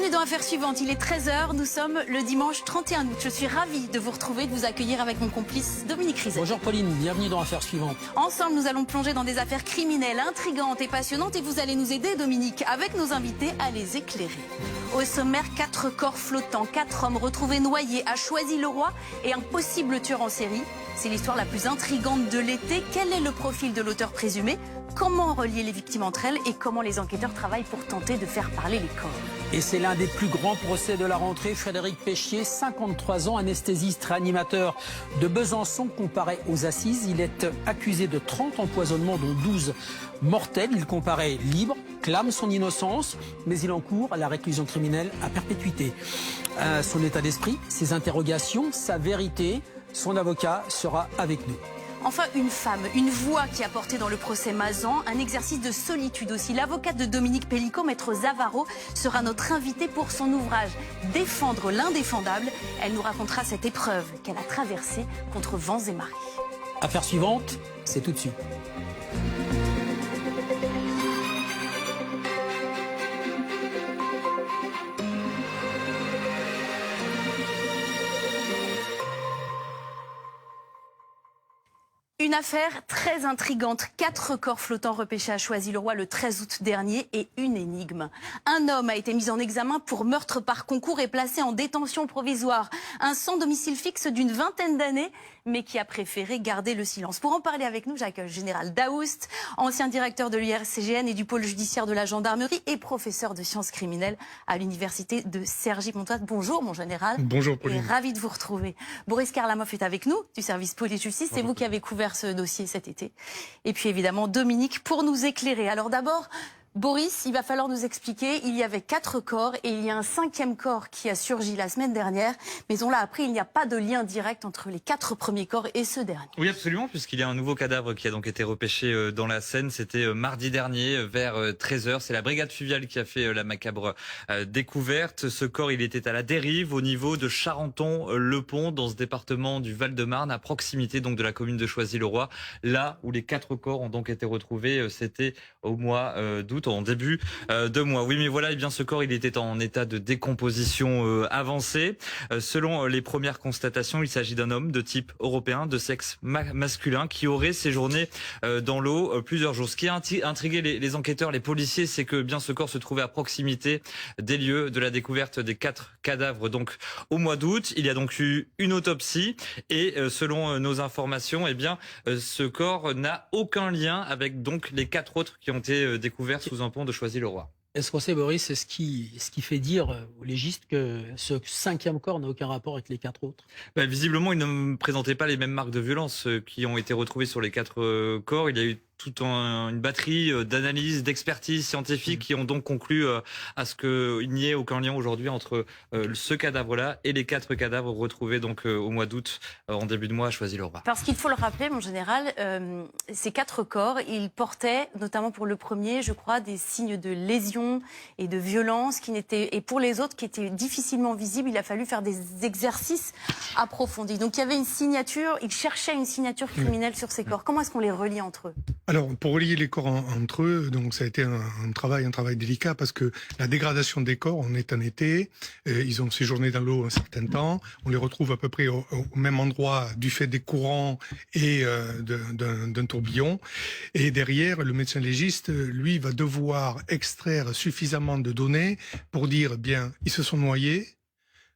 Bienvenue dans Affaires suivantes, il est 13h, nous sommes le dimanche 31 août. Je suis ravie de vous retrouver, de vous accueillir avec mon complice Dominique Rizet. Bonjour Pauline, bienvenue dans Affaires suivantes. Ensemble, nous allons plonger dans des affaires criminelles, intrigantes et passionnantes et vous allez nous aider, Dominique, avec nos invités à les éclairer. Au sommaire, 4 corps flottants, 4 hommes retrouvés noyés à Choisy-le-Roi et un possible tueur en série. C'est l'histoire la plus intrigante de l'été. Quel est le profil de l'auteur présumé? Comment relier les victimes entre elles et comment les enquêteurs travaillent pour tenter de faire parler les corps? Et c'est l'un des plus grands procès de la rentrée. Frédéric Péchier, 53 ans, anesthésiste, réanimateur de Besançon, comparé aux assises. Il est accusé de 30 empoisonnements, dont 12 mortels. Il comparaît libre, clame son innocence, mais il encourt la réclusion criminelle à perpétuité. Son état d'esprit, ses interrogations, sa vérité, son avocat sera avec nous. Enfin, une femme, une voix qui a porté dans le procès Mazan, un exercice de solitude aussi. L'avocate de Dominique Pellicot, maître Zavaro, sera notre invitée pour son ouvrage « Défendre l'indéfendable ». Elle nous racontera cette épreuve qu'elle a traversée contre vents et marées. Affaire suivante, c'est tout de suite. Une affaire très intrigante. 4 corps flottants repêchés à Choisy-le-Roi le 13 août dernier et une énigme. Un homme a été mis en examen pour meurtre par concours et placé en détention provisoire. Un sans domicile fixe d'une vingtaine d'années, mais qui a préféré garder le silence. Pour en parler avec nous, j'accueille le général Daoust, ancien directeur de l'IRCGN et du pôle judiciaire de la gendarmerie et professeur de sciences criminelles à l'université de Cergy-Pontoise. Bonjour mon général. Bonjour Pauline. Et ravi de vous retrouver. Boris Karlamov est avec nous, du service police-justice. C'est vous qui avez couvert ce dossier cet été. Et puis évidemment Dominique pour nous éclairer. Alors d'abord, Boris, il va falloir nous expliquer, il y avait 4 corps et il y a un 5e corps qui a surgi la semaine dernière, mais on l'a appris, il n'y a pas de lien direct entre les 4 premiers corps et ce dernier. Oui, absolument, puisqu'il y a un nouveau cadavre qui a donc été repêché dans la Seine. C'était mardi dernier vers 13h. C'est la brigade fluviale qui a fait la macabre découverte. Ce corps, il était à la dérive au niveau de Charenton-le-Pont, dans ce département du Val-de-Marne, à proximité donc de la commune de Choisy-le-Roi. Là où les 4 corps ont donc été retrouvés, c'était au mois d'août, en début de mois. Oui, mais voilà, eh bien ce corps, il était en état de décomposition avancée. Selon les premières constatations, il s'agit d'un homme de type européen, de sexe masculin, qui aurait séjourné dans l'eau plusieurs jours. Ce qui a intrigué les enquêteurs, les policiers, c'est que bien ce corps se trouvait à proximité des lieux de la découverte des 4 cadavres. Donc au mois d'août, il y a donc eu une autopsie et selon nos informations, eh bien ce corps n'a aucun lien avec donc les 4 autres qui ont été découverts sous un pont de Choisy-le-Roi. Est-ce qu'on sait, Boris, c'est ce qui fait dire aux légistes que ce 5e corps n'a aucun rapport avec les 4 autres? Visiblement, il ne présentait pas les mêmes marques de violence qui ont été retrouvées sur les 4 corps. Il y a eu une batterie d'analyses, d'expertises scientifiques qui ont donc conclu à ce qu'il n'y ait aucun lien aujourd'hui entre ce cadavre-là et les 4 cadavres retrouvés donc au mois d'août, en début de mois à Choisy-le-Roi. Parce qu'il faut le rappeler, mon général, ces 4 corps, ils portaient, notamment pour le premier, je crois, des signes de lésion et de violence et pour les autres qui étaient difficilement visibles, il a fallu faire des exercices approfondis. Donc il y avait une signature, ils cherchaient une signature criminelle sur ces corps. Comment est-ce qu'on les relie entre eux? Alors, pour relier les corps entre eux, donc ça a été un travail délicat parce que la dégradation des corps, on est en été, ils ont séjourné dans l'eau un certain temps, on les retrouve à peu près au même endroit du fait des courants et d'un tourbillon. Et derrière, le médecin légiste, lui, va devoir extraire suffisamment de données pour dire, bien, ils se sont noyés,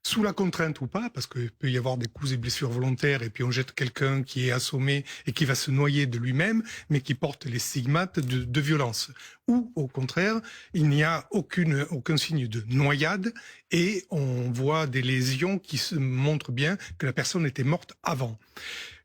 sous la contrainte ou pas, parce qu'il peut y avoir des coups et blessures volontaires, et puis on jette quelqu'un qui est assommé et qui va se noyer de lui-même, mais qui porte les stigmates de violence. Ou au contraire, il n'y a aucun signe de noyade, et on voit des lésions qui se montrent bien que la personne était morte avant.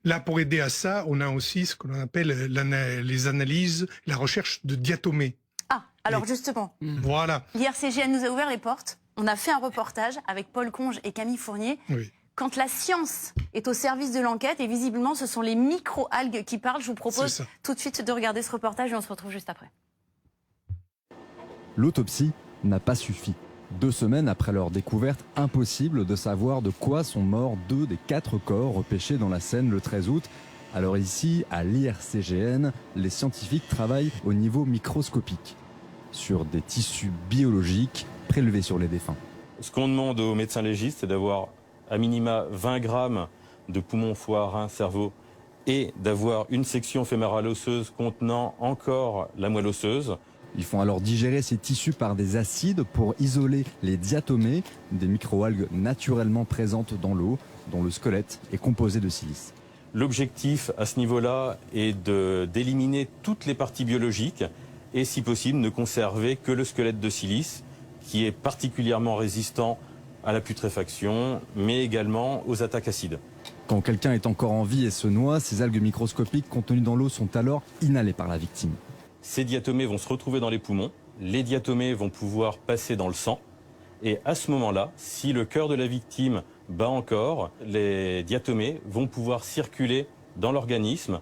Là, pour aider à ça, on a aussi ce que l'on appelle les analyses, la recherche de diatomées. Ah, alors justement, Voilà. l'IRCGN nous a ouvert les portes. On a fait un reportage avec Paul Conge et Camille Fournier. Oui. Quand la science est au service de l'enquête, et visiblement ce sont les micro-algues qui parlent, je vous propose tout de suite de regarder ce reportage et on se retrouve juste après. L'autopsie n'a pas suffi. 2 semaines après leur découverte, impossible de savoir de quoi sont morts 2 des 4 corps repêchés dans la Seine le 13 août. Alors ici, à l'IRCGN, les scientifiques travaillent au niveau microscopique, sur des tissus biologiques prélevés sur les défunts. Ce qu'on demande aux médecins légistes, c'est d'avoir à minima 20 grammes de poumons, foie, rein, cerveau et d'avoir une section fémorale osseuse contenant encore la moelle osseuse. Ils font alors digérer ces tissus par des acides pour isoler les diatomées, des microalgues naturellement présentes dans l'eau, dont le squelette est composé de silice. L'objectif à ce niveau-là est d'éliminer toutes les parties biologiques et si possible ne conserver que le squelette de silice qui est particulièrement résistant à la putréfaction mais également aux attaques acides. Quand quelqu'un est encore en vie et se noie, ces algues microscopiques contenues dans l'eau sont alors inhalées par la victime. Ces diatomées vont se retrouver dans les poumons, les diatomées vont pouvoir passer dans le sang et à ce moment-là, si le cœur de la victime bat encore, les diatomées vont pouvoir circuler dans l'organisme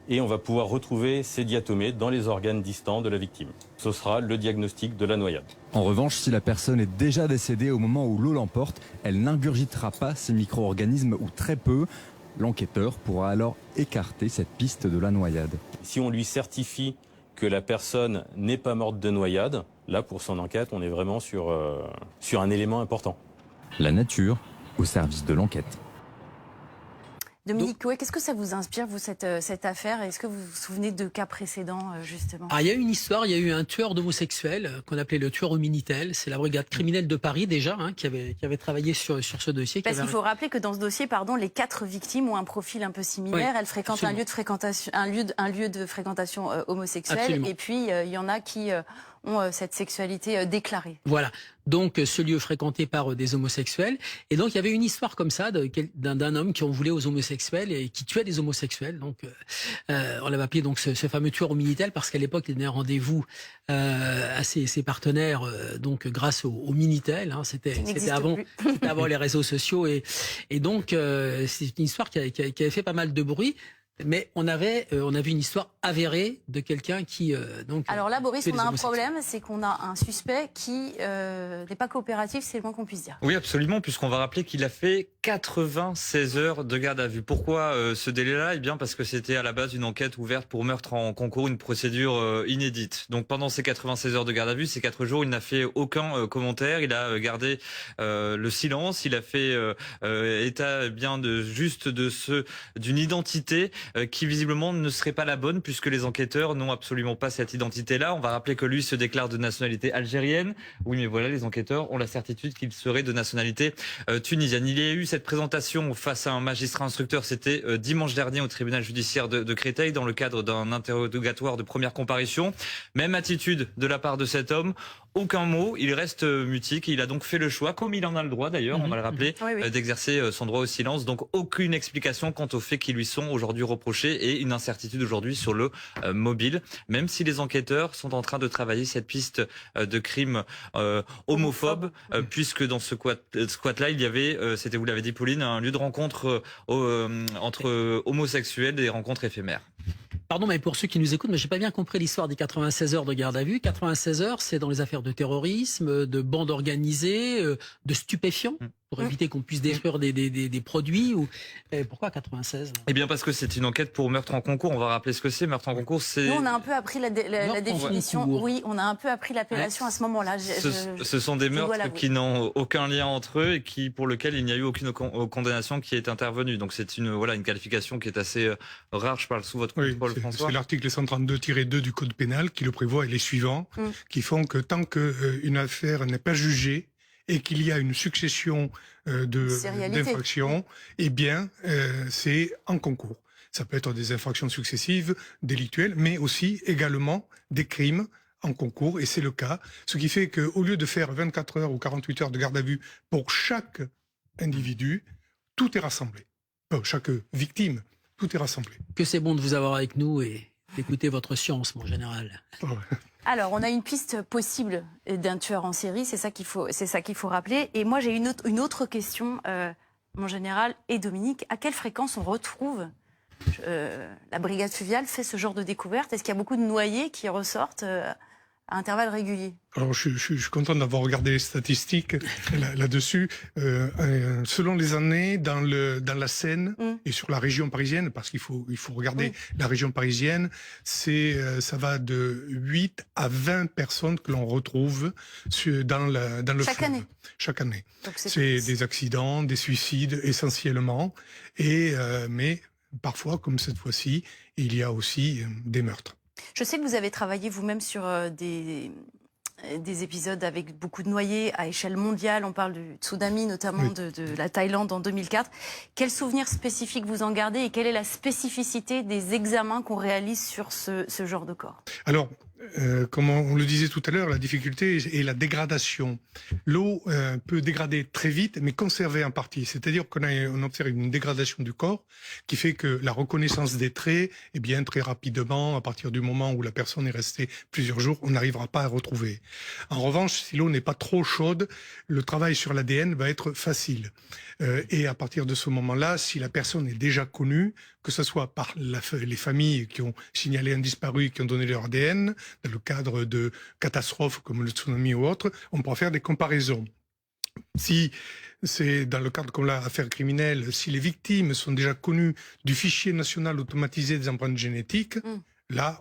et on va pouvoir retrouver ces diatomées dans les organes distants de la victime. Ce sera le diagnostic de la noyade. En revanche, si la personne est déjà décédée au moment où l'eau l'emporte, elle n'ingurgitera pas ces micro-organismes ou très peu. L'enquêteur pourra alors écarter cette piste de la noyade. Si on lui certifie que la personne n'est pas morte de noyade, là pour son enquête, on est vraiment sur un élément important. La nature au service de l'enquête. Dominique Coué, qu'est-ce que ça vous inspire, vous, cette affaire? Est-ce que vous vous souvenez de cas précédents, justement? Il y a eu une histoire, il y a eu un tueur d'homosexuels qu'on appelait le tueur au Minitel. C'est la brigade criminelle de Paris, déjà, qui avait travaillé sur ce dossier. Parce qu'il faut rappeler que dans ce dossier, les 4 victimes ont un profil un peu similaire. Oui, elles fréquentent un lieu de fréquentation homosexuelle. Absolument. Et puis, il y en a qui ont cette sexualité déclarée. Voilà. Donc, ce lieu fréquenté par des homosexuels. Et donc, il y avait une histoire comme ça d'un homme qui en voulait aux homosexuels et qui tuait des homosexuels. Donc, on l'avait appelé donc ce fameux tueur au Minitel parce qu'à l'époque, il donnait rendez-vous à ses partenaires donc grâce au Minitel. C'était avant les réseaux sociaux. Et donc, c'est une histoire qui avait fait pas mal de bruit. Mais on avait une histoire avérée de quelqu'un qui Alors là, Boris, on a un problème, c'est qu'on a un suspect qui n'est pas coopératif, c'est le moins qu'on puisse dire. Oui, absolument, puisqu'on va rappeler qu'il a fait 96 heures de garde à vue. Pourquoi ce délai-là? Eh bien, parce que c'était à la base une enquête ouverte pour meurtre en concours, une procédure inédite. Donc pendant ces 96 heures de garde à vue, ces 4 jours, il n'a fait aucun commentaire. Il a gardé le silence. Il a fait état bien d'une identité qui visiblement ne serait pas la bonne puisque les enquêteurs n'ont absolument pas cette identité-là. On va rappeler que lui se déclare de nationalité algérienne. Oui, mais voilà, les enquêteurs ont la certitude qu'il serait de nationalité tunisienne. Il y a eu cette présentation face à un magistrat instructeur, c'était dimanche dernier au tribunal judiciaire de Créteil dans le cadre d'un interrogatoire de première comparution. Même attitude de la part de cet homme. Aucun mot, il reste mutique. Il a donc fait le choix, comme il en a le droit d'ailleurs, on va le rappeler, d'exercer son droit au silence. Donc aucune explication quant aux faits qui lui sont aujourd'hui reprochés et une incertitude aujourd'hui sur le mobile, même si les enquêteurs sont en train de travailler cette piste de crime homophobe, puisque dans ce squat-là, il y avait, c'était, vous l'avez dit Pauline, un lieu de rencontre entre homosexuels, des rencontres éphémères. Pardon, mais pour ceux qui nous écoutent, mais j'ai pas bien compris l'histoire des 96 heures de garde à vue. 96 heures, c'est dans les affaires de terrorisme, de bandes organisées, de stupéfiants, pour éviter qu'on puisse détruire des produits. Pourquoi 96? Eh bien, parce que c'est une enquête pour meurtre en concours. On va rappeler ce que c'est. Meurtre en concours, c'est... Nous, on a un peu appris la définition. Oui, on a un peu appris l'appellation à ce moment-là. Ce sont des meurtres qui n'ont aucun lien entre eux et pour lesquels il n'y a eu aucune condamnation qui est intervenue. Donc c'est une qualification qui est assez rare. Je parle sous votre contrôle, François. C'est l'article 132-2 du Code pénal qui le prévoit et les suivants, qui font que tant qu'une affaire n'est pas jugée et qu'il y a une succession d'infractions, eh bien, c'est en concours. Ça peut être des infractions successives, délictuelles, mais aussi également des crimes en concours, et c'est le cas. Ce qui fait qu'au lieu de faire 24 heures ou 48 heures de garde à vue pour chaque individu, tout est rassemblé. Chaque victime, tout est rassemblé. Que c'est bon de vous avoir avec nous et d'écouter votre science, mon général. Alors, on a une piste possible d'un tueur en série, c'est ça qu'il faut rappeler. Et moi, j'ai une autre question, mon général et Dominique. À quelle fréquence on retrouve la brigade fluviale fait ce genre de découverte? Est-ce qu'il y a beaucoup de noyés qui ressortent à intervalles réguliers. Alors, je suis content d'avoir regardé les statistiques là-dessus. Selon les années, dans la Seine et sur la région parisienne, parce qu'il faut regarder la région parisienne, ça va de 8 à 20 personnes que l'on retrouve dans le Chaque fleuve. année. Chaque année. Donc C'est des accidents, des suicides essentiellement, mais parfois, comme cette fois-ci, il y a aussi des meurtres. Je sais que vous avez travaillé vous-même sur des épisodes avec beaucoup de noyés à échelle mondiale. On parle du tsunami, notamment de la Thaïlande en 2004. Quels souvenirs spécifiques vous en gardez et quelle est la spécificité des examens qu'on réalise sur ce genre de corps? Alors, comme on le disait tout à l'heure, la difficulté est la dégradation. L'eau peut dégrader très vite, mais conserver en partie. C'est-à-dire qu'on observe une dégradation du corps qui fait que la reconnaissance des traits, eh bien, très rapidement, à partir du moment où la personne est restée plusieurs jours, on n'arrivera pas à retrouver. En revanche, si l'eau n'est pas trop chaude, le travail sur l'ADN va être facile. Et à partir de ce moment-là, si la personne est déjà connue, que ce soit par les familles qui ont signalé un disparu, qui ont donné leur ADN, dans le cadre de catastrophes comme le tsunami ou autre, on pourra faire des comparaisons. Si c'est dans le cadre comme l'affaire criminelle, si les victimes sont déjà connues du fichier national automatisé des empreintes génétiques, là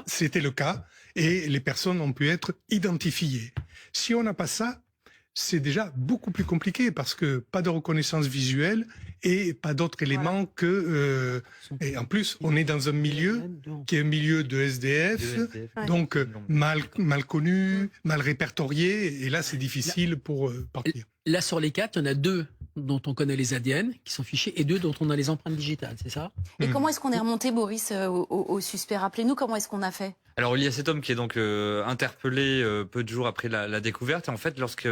c'était le cas, et les personnes ont pu être identifiées. Si on n'a pas ça, c'est déjà beaucoup plus compliqué parce que pas de reconnaissance visuelle et pas d'autres éléments que... et en plus, on est dans un milieu qui est un milieu de SDF, donc mal connu, mal répertorié, et là c'est difficile pour partir. Là, sur les 4, il y en a 2 dont on connaît les ADN, qui sont fichés, et 2 dont on a les empreintes digitales, c'est ça? Et comment est-ce qu'on est remonté, Boris, au suspect? Rappelez-nous comment est-ce qu'on a fait? Alors il y a cet homme qui est donc interpellé peu de jours après la découverte. Et en fait, lorsque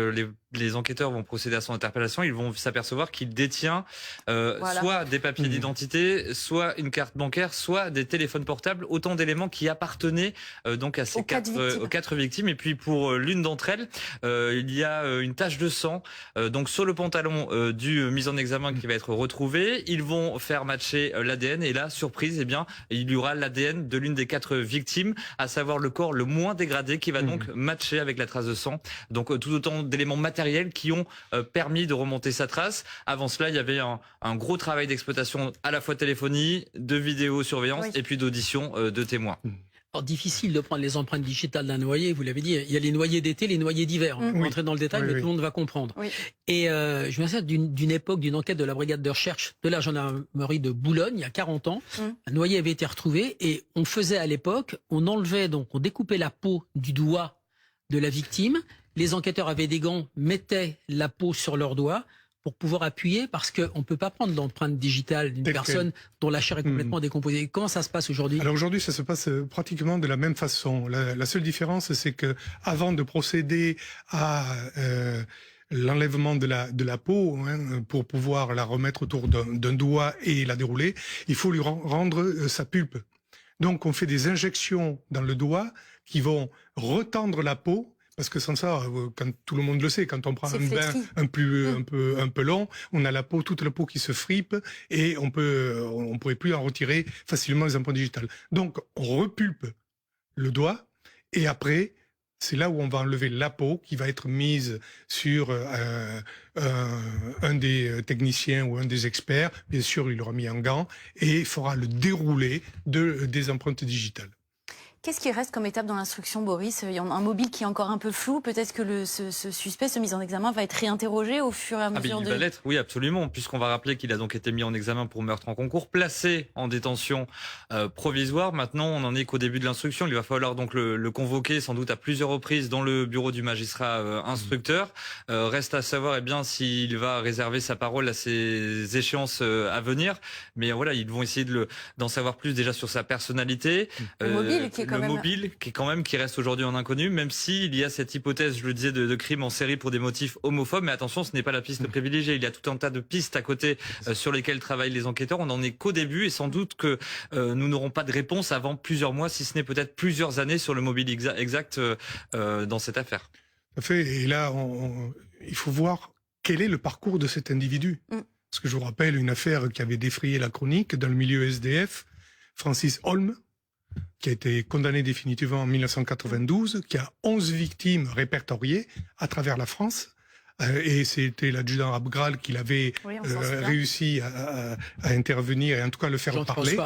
les enquêteurs vont procéder à son interpellation, ils vont s'apercevoir qu'il détient soit des papiers d'identité, soit une carte bancaire, soit des téléphones portables, autant d'éléments qui appartenaient donc à ces aux 4 victimes. Et puis pour l'une d'entre elles, il y a une tache de sang donc sur le pantalon du mis en examen qui va être retrouvé. Ils vont faire matcher l'ADN et là, surprise, eh bien, il y aura l'ADN de l'une des 4 victimes, à savoir le corps le moins dégradé qui va donc matcher avec la trace de sang. Donc tout autant d'éléments matériels qui ont permis de remonter sa trace. Avant cela, il y avait un gros travail d'exploitation à la fois de téléphonie, de vidéosurveillance et puis d'audition de témoins. Alors, difficile de prendre les empreintes digitales d'un noyé, vous l'avez dit, il y a les noyés d'été, les noyés d'hiver. On va rentrer dans le détail, mais tout le monde va comprendre. Et je me souviens d'une époque, d'une enquête de la brigade de recherche de la gendarmerie de Boulogne, il y a 40 ans. Un noyé avait été retrouvé et on faisait à l'époque, on enlevait, donc on découpait la peau du doigt de la victime. Les enquêteurs avaient des gants, mettaient la peau sur leurs doigts pour pouvoir appuyer, parce qu'on ne peut pas prendre l'empreinte digitale d'une personne dont la chair est complètement décomposée. Comment ça se passe aujourd'hui? Alors aujourd'hui, ça se passe pratiquement de la même façon. La seule différence, c'est que avant de procéder à l'enlèvement de la peau, pour pouvoir la remettre autour d'un doigt et la dérouler, il faut lui rendre sa pulpe. Donc on fait des injections dans le doigt qui vont retendre la peau. Parce que sans ça, quand tout le monde le sait, quand on prend un bain un peu long, on a toute la peau qui se fripe et on pourrait plus en retirer facilement les empreintes digitales. Donc on repulpe le doigt et après, c'est là où on va enlever la peau qui va être mise sur un des techniciens ou un des experts. Bien sûr, il l'aura mis en gants et fera le déroulé des empreintes digitales. Qu'est-ce qui reste comme étape dans l'instruction, Boris? Il y a un mobile qui est encore un peu flou. Peut-être que ce suspect, ce mis en examen, va être réinterrogé au fur et à mesure il va l'être, oui, absolument, puisqu'on va rappeler qu'il a donc été mis en examen pour meurtre en concours, placé en détention provisoire. Maintenant, on n'en est qu'au début de l'instruction. Il va falloir donc le convoquer sans doute à plusieurs reprises dans le bureau du magistrat instructeur. Reste à savoir s'il va réserver sa parole à ces échéances à venir. Mais voilà, ils vont essayer d'en savoir plus déjà sur sa personnalité. Le mobile qui reste aujourd'hui en inconnu, même s'il y a cette hypothèse, je le disais, de crime en série pour des motifs homophobes. Mais attention, ce n'est pas la piste privilégiée. Il y a tout un tas de pistes à côté sur lesquelles travaillent les enquêteurs. On n'en est qu'au début et sans doute que nous n'aurons pas de réponse avant plusieurs mois, si ce n'est peut-être plusieurs années sur le mobile exact dans cette affaire. Tout à fait. Et là, il faut voir quel est le parcours de cet individu. Parce que je vous rappelle une affaire qui avait défrayé la chronique dans le milieu SDF, Francis Holm. qui a été condamné définitivement en 1992, qui a 11 victimes répertoriées à travers la France. Et c'était l'adjudant Abgral qui l'avait réussi à intervenir et en tout cas le faire parler.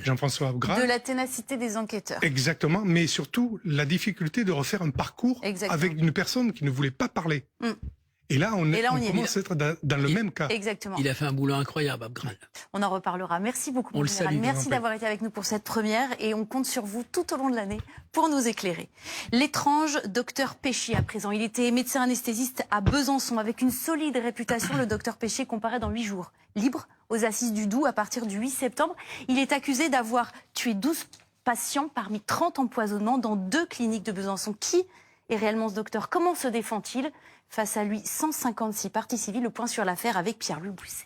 Jean-François Abgral. De la ténacité des enquêteurs. Exactement, mais surtout la difficulté de refaire un parcours avec une personne qui ne voulait pas parler. Et là, on commence à être dans le même cas. Exactement. Il a fait un boulot incroyable, Abgral. On en reparlera. Merci beaucoup, mon général. Merci d'avoir été avec nous pour cette première. Et on compte sur vous tout au long de l'année pour nous éclairer. L'étrange docteur Péchier, à présent. Il était médecin anesthésiste à Besançon. Avec une solide réputation, le docteur Péchier comparaît dans 8 jours. Libre aux assises du Doubs à partir du 8 septembre. Il est accusé d'avoir tué 12 patients parmi 30 empoisonnements dans 2 cliniques de Besançon. Qui est réellement ce docteur? Comment se défend-il? Face à lui, 156 parties civiles. Le point sur l'affaire avec Pierre-Louis Bousset.